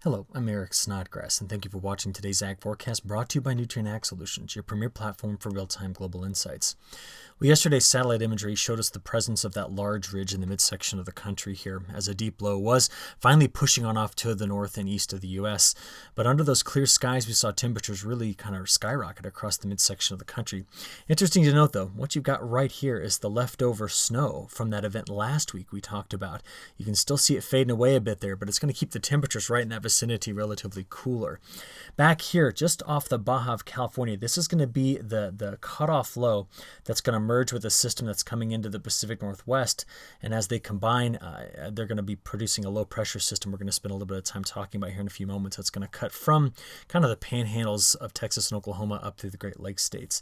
Hello, I'm Eric Snodgrass, and thank you for watching today's Ag Forecast brought to you by Nutrien Ag Solutions, your premier platform for real-time global insights. Well, yesterday's satellite imagery showed us the presence of that large ridge in the midsection of the country here, as a deep low was finally pushing on off to the north and east of the U.S. But under those clear skies, we saw temperatures really kind of skyrocket across the midsection of the country. Interesting to note, though, what you've got right here is the leftover snow from that event last week we talked about. You can still see it fading away a bit there, but it's going to keep the temperatures right in that vicinity relatively cooler. Back here, just off the Baja of California, this is going to be the cutoff low that's going to merge with a system that's coming into the Pacific Northwest, and as they combine, they're going to be producing a low pressure system we're going to spend a little bit of time talking about here in a few moments. That's going to cut from kind of the panhandles of Texas and Oklahoma up through the Great Lakes states.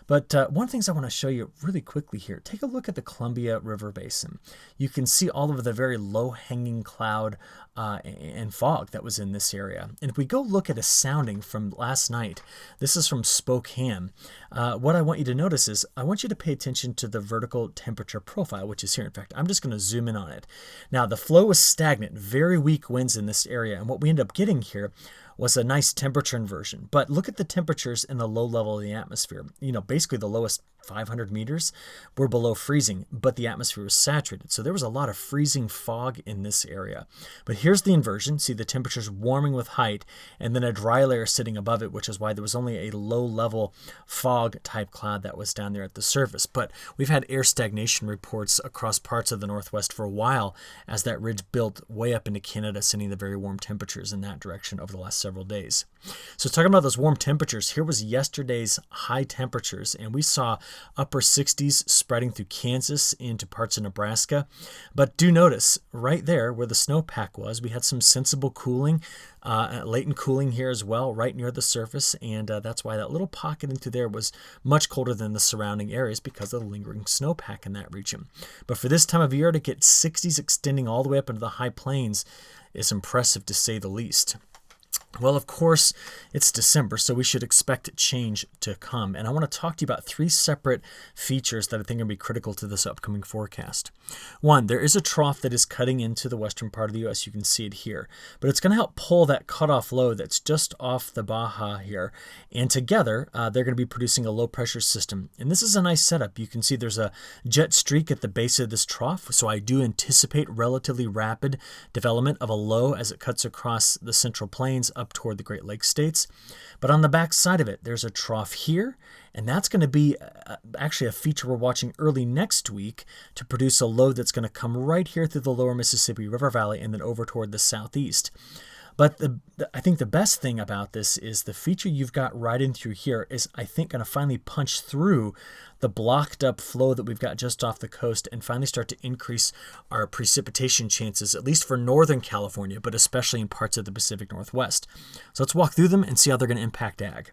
But one of the things I want to show you really quickly here, take a look at the Columbia River Basin. You can see all of the very low-hanging cloud and fog that was in this area. And if we go look at a sounding from last night, this is from Spokane. What I want you to notice is I want you to pay attention to the vertical temperature profile, which is here. In fact, I'm just going to zoom in on it. Now, the flow was stagnant, very weak winds in this area. And what we end up getting here was a nice temperature inversion. But look at the temperatures in the low level of the atmosphere. You know, basically the lowest 500 meters were below freezing, but the atmosphere was saturated. So there was a lot of freezing fog in this area. But here's the inversion. See the temperatures warming with height and then a dry layer sitting above it, which is why there was only a low level fog type cloud that was down there at the surface. But we've had air stagnation reports across parts of the Northwest for a while as that ridge built way up into Canada, sending the very warm temperatures in that direction over the last several days. So talking about those warm temperatures, here was yesterday's high temperatures, and we saw upper 60s spreading through Kansas into parts of Nebraska. But do notice right there where the snowpack was, we had some sensible cooling, latent cooling here as well, right near the surface, and that's why that little pocket into there was much colder than the surrounding areas because of the lingering snowpack in that region. But for this time of year to get 60s extending all the way up into the high plains is impressive to say the least. Well, of course, it's December, so we should expect change to come. And I want to talk to you about three separate features that I think are going to be critical to this upcoming forecast. One, there is a trough that is cutting into the western part of the U.S. You can see it here. But it's going to help pull that cutoff low that's just off the Baja here. And together, they're going to be producing a low-pressure system. And this is a nice setup. You can see there's a jet streak at the base of this trough. So I do anticipate relatively rapid development of a low as it cuts across the Central Plains up toward the Great Lakes states. But on the back side of it, there's a trough here, and that's going to be actually a feature we're watching early next week to produce a low that's going to come right here through the lower Mississippi River Valley and then over toward the southeast. But I think the best thing about this is the feature you've got right in through here is, I think, going to finally punch through the blocked up flow that we've got just off the coast and finally start to increase our precipitation chances, at least for Northern California, but especially in parts of the Pacific Northwest. So let's walk through them and see how they're going to impact ag.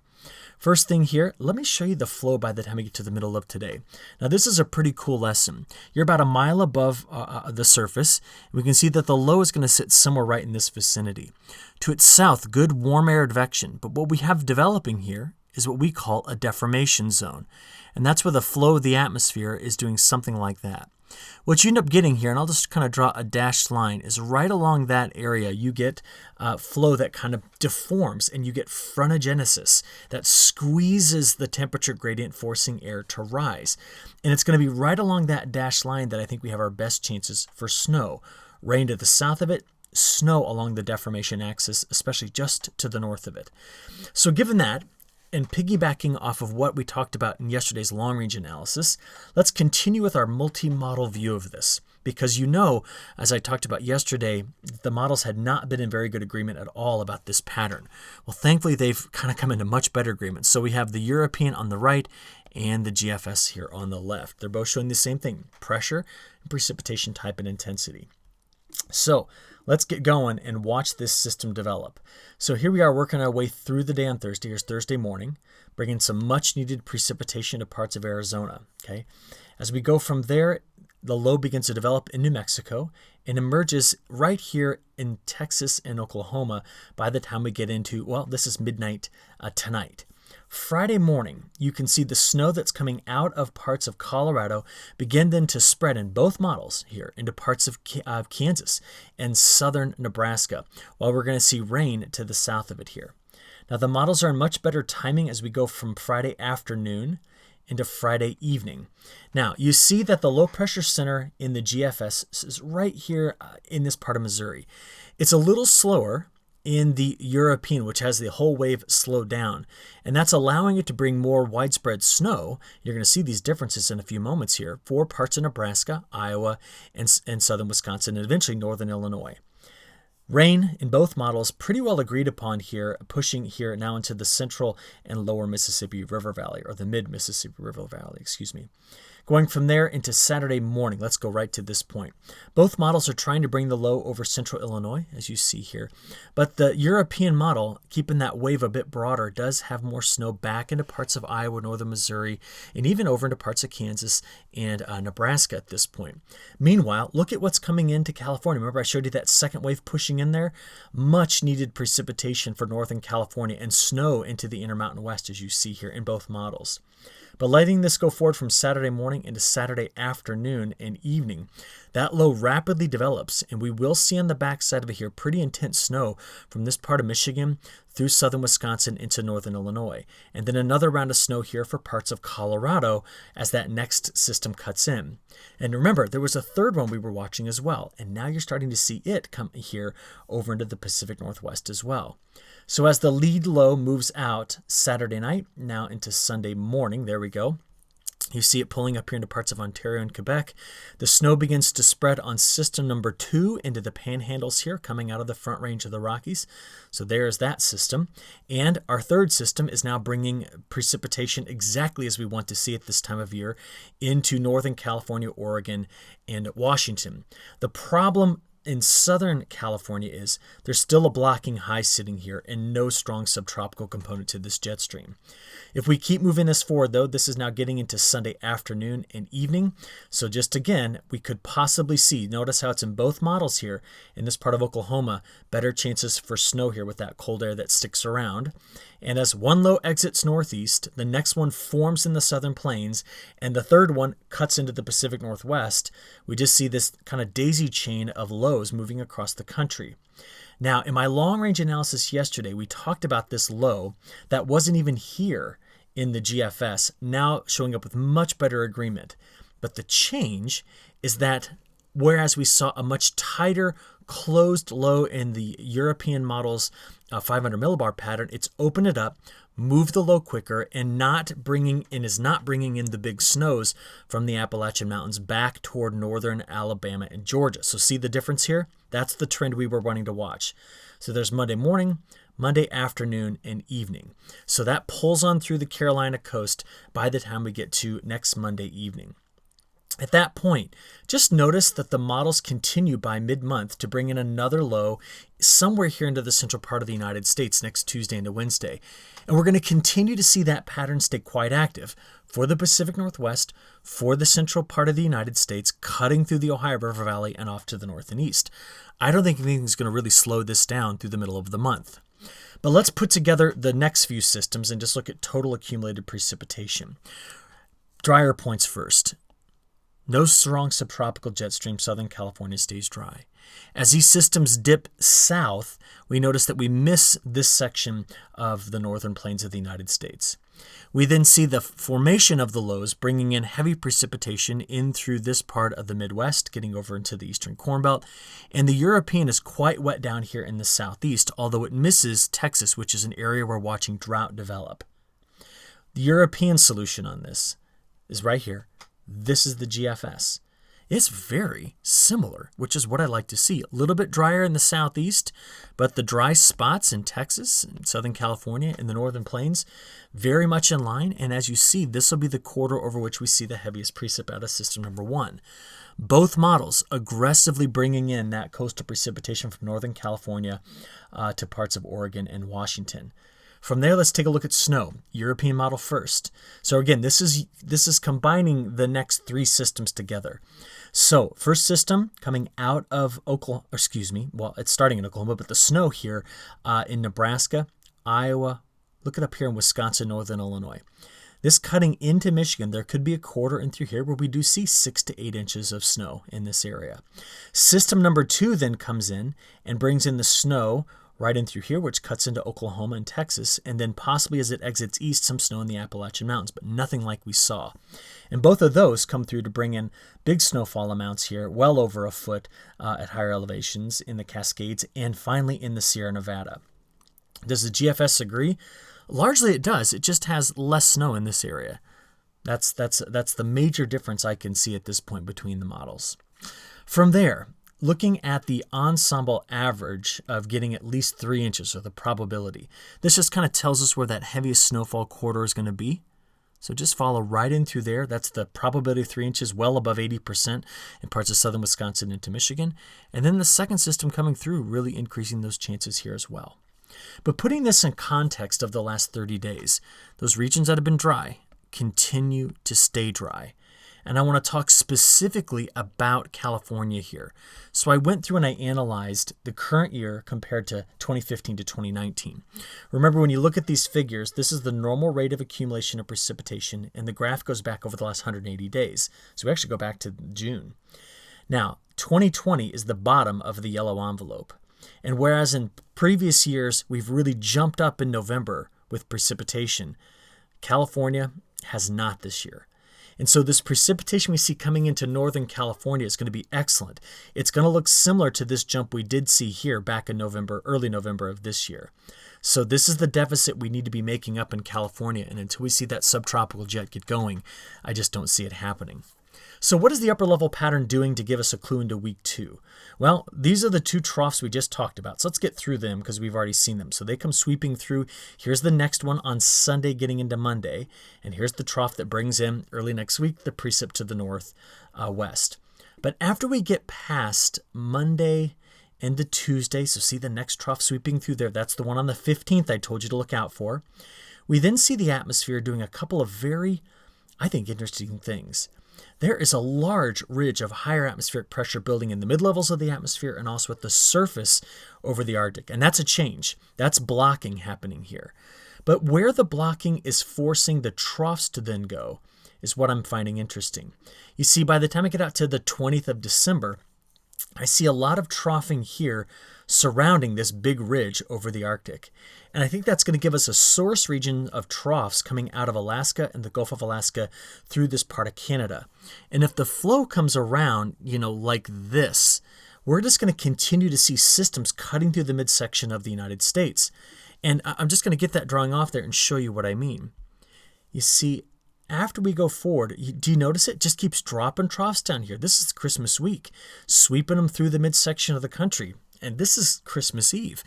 First thing here, let me show you the flow by the time we get to the middle of today. Now, this is a pretty cool lesson. You're about a mile above the surface. We can see that the low is going to sit somewhere right in this vicinity. To its south, good warm air advection. But what we have developing here is what we call a deformation zone. And that's where the flow of the atmosphere is doing something like that. What you end up getting here, and I'll just kind of draw a dashed line, is right along that area you get flow that kind of deforms, and you get frontogenesis that squeezes the temperature gradient, forcing air to rise. And it's going to be right along that dashed line that I think we have our best chances for snow. Rain to the south of it, snow along the deformation axis, especially just to the north of it. So given that, and piggybacking off of what we talked about in yesterday's long-range analysis, let's continue with our multi-model view of this. Because you know, as I talked about yesterday, the models had not been in very good agreement at all about this pattern. Well, thankfully, they've kind of come into much better agreement. So we have the European on the right and the GFS here on the left. They're both showing the same thing, pressure and precipitation type and intensity. So let's get going and watch this system develop. So here we are working our way through the day on Thursday. Here's Thursday morning, bringing some much needed precipitation to parts of Arizona. Okay, as we go from there, the low begins to develop in New Mexico and emerges right here in Texas and Oklahoma by the time we get into, well, this is midnight tonight. Friday morning, you can see the snow that's coming out of parts of Colorado begin then to spread in both models here into parts of Kansas and southern Nebraska, while we're going to see rain to the south of it here. Now, the models are in much better timing as we go from Friday afternoon into Friday evening. Now, you see that the low pressure center in the GFS is right here in this part of Missouri. It's a little slower in the European, which has the whole wave slowed down, and that's allowing it to bring more widespread snow. You're going to see these differences in a few moments here for parts of Nebraska, Iowa, and southern Wisconsin, and eventually northern Illinois. Rain in both models pretty well agreed upon here, pushing here now into the central and lower Mississippi River Valley, or the mid-Mississippi River Valley, excuse me. Going from there into Saturday morning, let's go right to this point. Both models are trying to bring the low over central Illinois, as you see here. But the European model, keeping that wave a bit broader, does have more snow back into parts of Iowa, northern Missouri, and even over into parts of Kansas and Nebraska at this point. Meanwhile, look at what's coming into California. Remember I showed you that second wave pushing in there? Much needed precipitation for northern California and snow into the Intermountain West, as you see here in both models. But letting this go forward from Saturday morning into Saturday afternoon and evening, that low rapidly develops, and we will see on the backside of it here pretty intense snow from this part of Michigan through southern Wisconsin into northern Illinois. And then another round of snow here for parts of Colorado as that next system cuts in. And remember, there was a third one we were watching as well, and now you're starting to see it come here over into the Pacific Northwest as well. So as the lead low moves out Saturday night, now into Sunday morning, there we go. You see it pulling up here into parts of Ontario and Quebec. The snow begins to spread on system number 2 into the Panhandles here, coming out of the Front Range of the Rockies. So there's that system. And our third system is now bringing precipitation exactly as we want to see it this time of year into Northern California, Oregon, and Washington. The problem in Southern California is there's still a blocking high sitting here and no strong subtropical component to this jet stream. If we keep moving this forward, though, this is now getting into Sunday afternoon and evening. So just again, we could possibly see, notice how it's in both models here, in this part of Oklahoma, better chances for snow here with that cold air that sticks around. And as one low exits northeast, the next one forms in the southern plains, and the third one cuts into the Pacific Northwest. We just see this kind of daisy chain of lows moving across the country. Now, in my long-range analysis yesterday, we talked about this low that wasn't even here in the GFS, now showing up with much better agreement. But the change is that whereas we saw a much tighter closed low in the European model's 500 millibar pattern, it's opened it up, moved the low quicker, and is not bringing in the big snows from the Appalachian Mountains back toward northern Alabama and Georgia. So see the difference here? That's the trend we were wanting to watch. So there's Monday morning, Monday afternoon, and evening. So that pulls on through the Carolina coast by the time we get to next Monday evening. At that point, just notice that the models continue by mid-month to bring in another low somewhere here into the central part of the United States next Tuesday into Wednesday. And we're going to continue to see that pattern stay quite active for the Pacific Northwest, for the central part of the United States, cutting through the Ohio River Valley and off to the north and east. I don't think anything's going to really slow this down through the middle of the month. But let's put together the next few systems and just look at total accumulated precipitation. Drier points first. No strong subtropical jet stream. Southern California stays dry. As these systems dip south, we notice that we miss this section of the northern plains of the United States. We then see the formation of the lows bringing in heavy precipitation in through this part of the Midwest, getting over into the eastern Corn Belt. And the European is quite wet down here in the southeast, although it misses Texas, which is an area we're watching drought develop. The European solution on this is right here. This is the GFS. It's very similar, which is what I like to see. A little bit drier in the southeast, but the dry spots in Texas and Southern California and the northern plains, very much in line. And as you see, this will be the quarter over which we see the heaviest precip out of system number 1. Both models aggressively bringing in that coastal precipitation from Northern California to parts of Oregon and Washington. From there, let's take a look at snow. European model first. So again, this is combining the next 3 systems together. So first system coming out of Oklahoma, it's starting in Oklahoma, but the snow here in Nebraska, Iowa, Look it up here in Wisconsin, northern Illinois. This cutting into Michigan, there could be a quarter in through here where we do see 6 to 8 inches of snow in this area. System number 2 then comes in and brings in the snow right in through here, which cuts into Oklahoma and Texas, and then possibly as it exits east, some snow in the Appalachian Mountains, but nothing like we saw. And both of those come through to bring in big snowfall amounts here, well over a foot at higher elevations in the Cascades, and finally in the Sierra Nevada. Does the GFS agree? Largely it does. It just has less snow in this area. That's the major difference I can see at this point between the models. From there, looking at the ensemble average of getting at least 3 inches, or the probability, this just kind of tells us where that heaviest snowfall quarter is going to be. So just follow right in through there. That's the probability of 3 inches, well above 80% in parts of southern Wisconsin into Michigan. And then the second system coming through, really increasing those chances here as well. But putting this in context of the last 30 days, those regions that have been dry continue to stay dry. And I want to talk specifically about California here. So I went through and I analyzed the current year compared to 2015 to 2019. Remember, when you look at these figures, this is the normal rate of accumulation of precipitation, and the graph goes back over the last 180 days. So we actually go back to June. Now, 2020 is the bottom of the yellow envelope. And whereas in previous years, we've really jumped up in November with precipitation, California has not this year. And so this precipitation we see coming into Northern California is going to be excellent. It's going to look similar to this jump we did see here back in November, early November of this year. So this is the deficit we need to be making up in California. And until we see that subtropical jet get going, I just don't see it happening. So what is the upper level pattern doing to give us a clue into week 2? Well, these are the 2 troughs we just talked about. So let's get through them because we've already seen them. So they come sweeping through. Here's the next one on Sunday getting into Monday. And here's the trough that brings in early next week the precip to the north west. But after we get past Monday into Tuesday, so see the next trough sweeping through there. That's the one on the 15th I told you to look out for. We then see the atmosphere doing a couple of very, I think, interesting things. There is a large ridge of higher atmospheric pressure building in the mid-levels of the atmosphere and also at the surface over the Arctic. And that's a change. That's blocking happening here. But where the blocking is forcing the troughs to then go is what I'm finding interesting. You see, by the time I get out to the 20th of December, I see a lot of troughing here surrounding this big ridge over the Arctic. And I think that's going to give us a source region of troughs coming out of Alaska and the Gulf of Alaska through this part of Canada. And if the flow comes around, like this, we're just going to continue to see systems cutting through the midsection of the United States. And I'm just going to get that drawing off there and show you what I mean. You see, after we go forward, do you notice it just keeps dropping troughs down here? This is Christmas week, sweeping them through the midsection of the country. And this is Christmas Eve.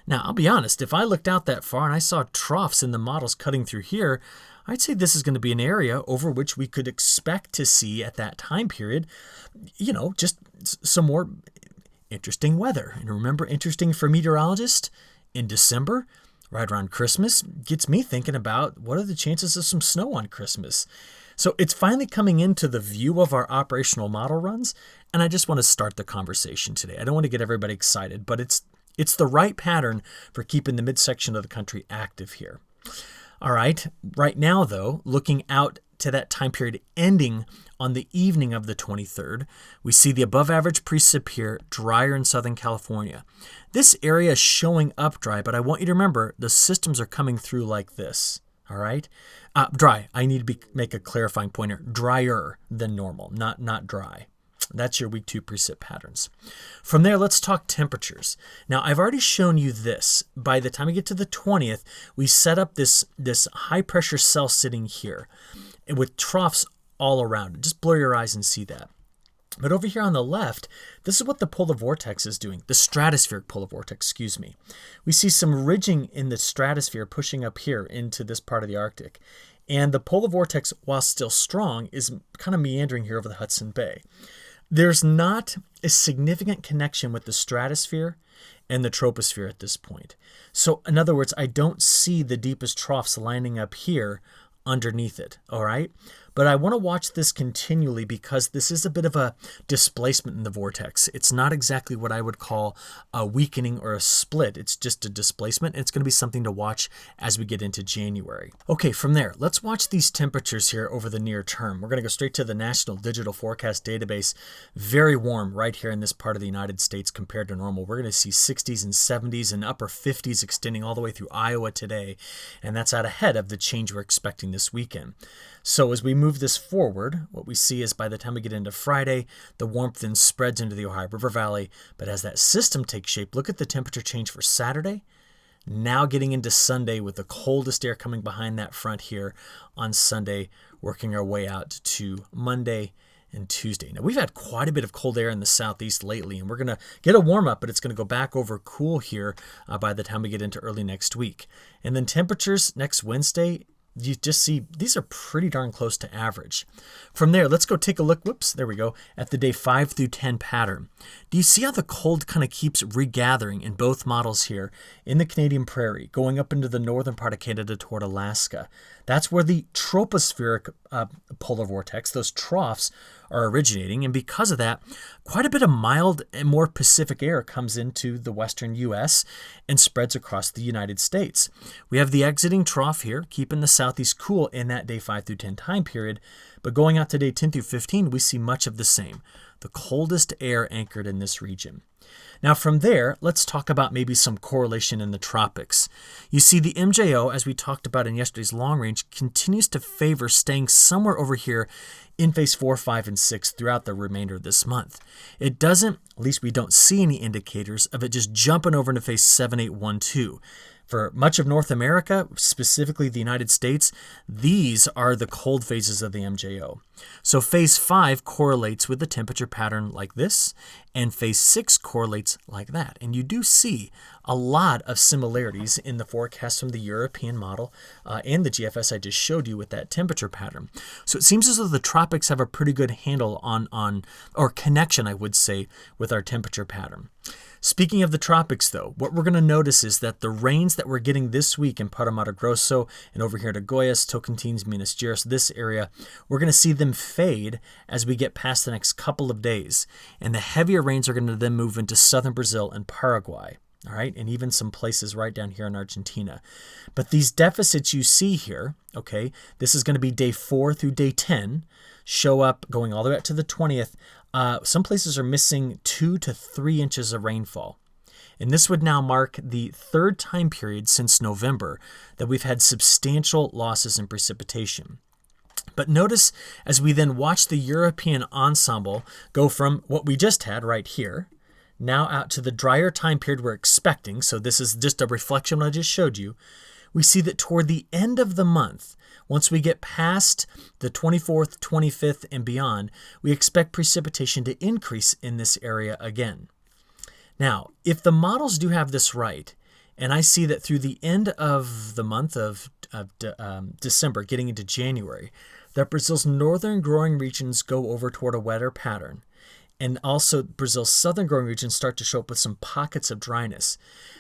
Now, I'll be honest, if I looked out that far and I saw troughs in the models cutting through here, I'd say this is going to be an area over which we could expect to see at that time period, just some more interesting weather. And remember, interesting for meteorologists in December, right around Christmas, gets me thinking about what are the chances of some snow on Christmas. So it's finally coming into the view of our operational model runs, and I just want to start the conversation today. I don't want to get everybody excited, but it's the right pattern for keeping the midsection of the country active here. All right, right now though, looking out to that time period ending on the evening of the 23rd, we see the above average precip here, drier in Southern California. This area is showing up dry, but I want you to remember the systems are coming through like this. All right, dry. I need to make a clarifying point here. Drier than normal, not dry. That's your week 2 precip patterns. From there, let's talk temperatures. Now, I've already shown you this. By the time we get to the 20th, we set up this high pressure cell sitting here with troughs all around. Just blur your eyes and see that. But over here on the left, this is what the polar vortex is doing, the stratospheric polar vortex, excuse me. We see some ridging in the stratosphere pushing up here into this part of the Arctic. And the polar vortex, while still strong, is kind of meandering here over the Hudson Bay. There's not a significant connection with the stratosphere and the troposphere at this point. So in other words, I don't see the deepest troughs lining up here underneath it, all right? But I want to watch this continually because this is a bit of a displacement in the vortex. It's not exactly what I would call a weakening or a split. It's just a displacement. It's going to be something to watch as we get into January. Okay, from there, let's watch these temperatures here over the near term. We're going to go straight to the National Digital Forecast Database. Very warm right here in this part of the United States compared to normal. We're going to see 60s and 70s and upper 50s extending all the way through Iowa today, and that's out ahead of the change we're expecting this weekend. So as we move this forward, what we see is by the time we get into Friday, the warmth then spreads into the Ohio River Valley. But as that system takes shape, look at the temperature change for Saturday. Now getting into Sunday with the coldest air coming behind that front here on Sunday, working our way out to Monday and Tuesday. Now, we've had quite a bit of cold air in the southeast lately, and we're going to get a warm up, but it's going to go back over cool here by the time we get into early next week. And then temperatures next Wednesday, you just see these are pretty darn close to average. From there, let's go take a look, there we go, at the day 5 through 10 pattern. Do you see how the cold kind of keeps regathering in both models here in the Canadian prairie, going up into the northern part of Canada toward Alaska? That's where the tropospheric polar vortex, those troughs, are originating. And because of that, quite a bit of mild and more Pacific air comes into the western U.S. and spreads across the United States. We have the exiting trough here, keeping the southeast cool in that day 5 through 10 time period. But going out to day 10 through 15, we see much of the same. The coldest air anchored in this region. Now from there, let's talk about maybe some correlation in the tropics. You see the MJO, as we talked about in yesterday's long range, continues to favor staying somewhere over here in phase 4, 5, and 6 throughout the remainder of this month. It doesn't, at least we don't see any indicators of it just jumping over into phase 7, 8, 1, 2. For much of North America, specifically the United States, these are the cold phases of the MJO. So phase 5 correlates with the temperature pattern like this, and phase 6 correlates like that. And you do see a lot of similarities in the forecast from the European model and the GFS I just showed you with that temperature pattern. So it seems as though the tropics have a pretty good handle on or connection, I would say, with our temperature pattern. Speaking of the tropics, though, what we're going to notice is that the rains that we're getting this week in Para Mato Grosso and over here to Goiás, Tocantins, Minas Gerais, this area, we're going to see them fade as we get past the next couple of days. And the heavier rains are going to then move into southern Brazil and Paraguay. All right, and even some places right down here in Argentina. But these deficits you see here, okay, this is going to be day 4 through day 10, show up going all the way up to the 20th. Some places are missing 2 to 3 inches of rainfall. And this would now mark the third time period since November that we've had substantial losses in precipitation. But notice as we then watch the European ensemble go from what we just had right here, now out to the drier time period we're expecting, so this is just a reflection of what I just showed you, we see that toward the end of the month, once we get past the 24th, 25th, and beyond, we expect precipitation to increase in this area again. Now, if the models do have this right, and I see that through the end of the month of December, getting into January, that Brazil's northern growing regions go over toward a wetter pattern, and also Brazil's southern growing regions start to show up with some pockets of dryness.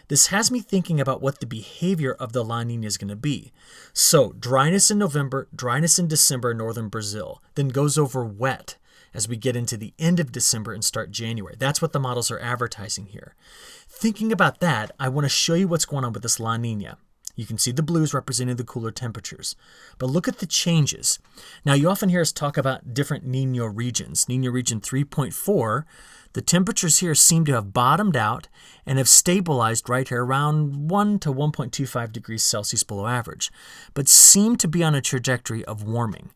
This has me thinking about what the behavior of the La Niña is going to be. So dryness in November, dryness in December in northern Brazil, then goes over wet as we get into the end of December and start January. That's what the models are advertising here. Thinking about that, I want to show you what's going on with this La Niña. You can see the blues representing the cooler temperatures. But look at the changes. Now, you often hear us talk about different Niña regions. Niña region 3.4, the temperatures here seem to have bottomed out and have stabilized right here around 1 to 1.25 degrees Celsius below average, but seem to be on a trajectory of warming.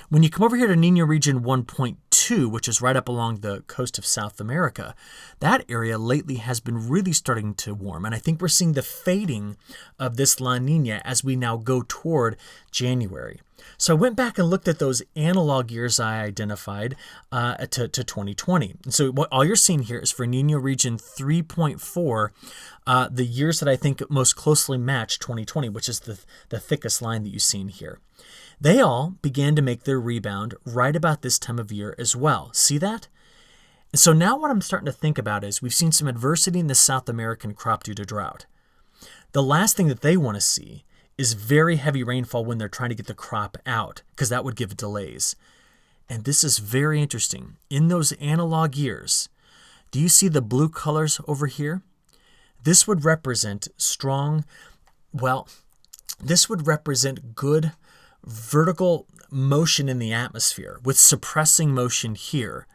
When you come over here to Niña region 1.2, which is right up along the coast of South America, that area lately has been really starting to warm. And I think we're seeing the fading of this La Niña as we now go toward January. So I went back and looked at those analog years I identified to 2020. And so what all you're seeing here is for Niña region 3.4, the years that I think most closely match 2020, which is the thickest line that you've seen here. They all began to make their rebound right about this time of year as well. See that? And so now what I'm starting to think about is we've seen some adversity in the South American crop due to drought. The last thing that they want to see is very heavy rainfall when they're trying to get the crop out, because that would give delays. And this is very interesting. In those analog years, do you see the blue colors over here? This would represent this would represent good vertical motion in the atmosphere with suppressing motion here.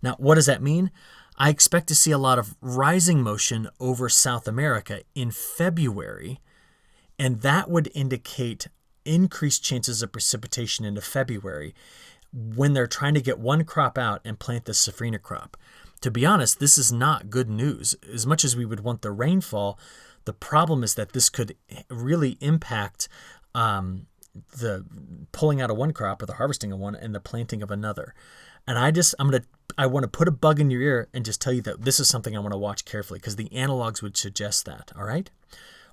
Now, what does that mean? I expect to see a lot of rising motion over South America in February, and that would indicate increased chances of precipitation into February when they're trying to get one crop out and plant the safrinha crop. To be honest, this is not good news. As much as we would want the rainfall, the problem is that this could really impact the pulling out of one crop or the harvesting of one and the planting of another. And I want to put a bug in your ear and just tell you that this is something I want to watch carefully, because the analogs would suggest that. All right.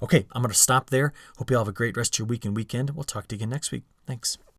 Okay, I'm going to stop there. Hope you all have a great rest of your week and weekend. We'll talk to you again next week. Thanks.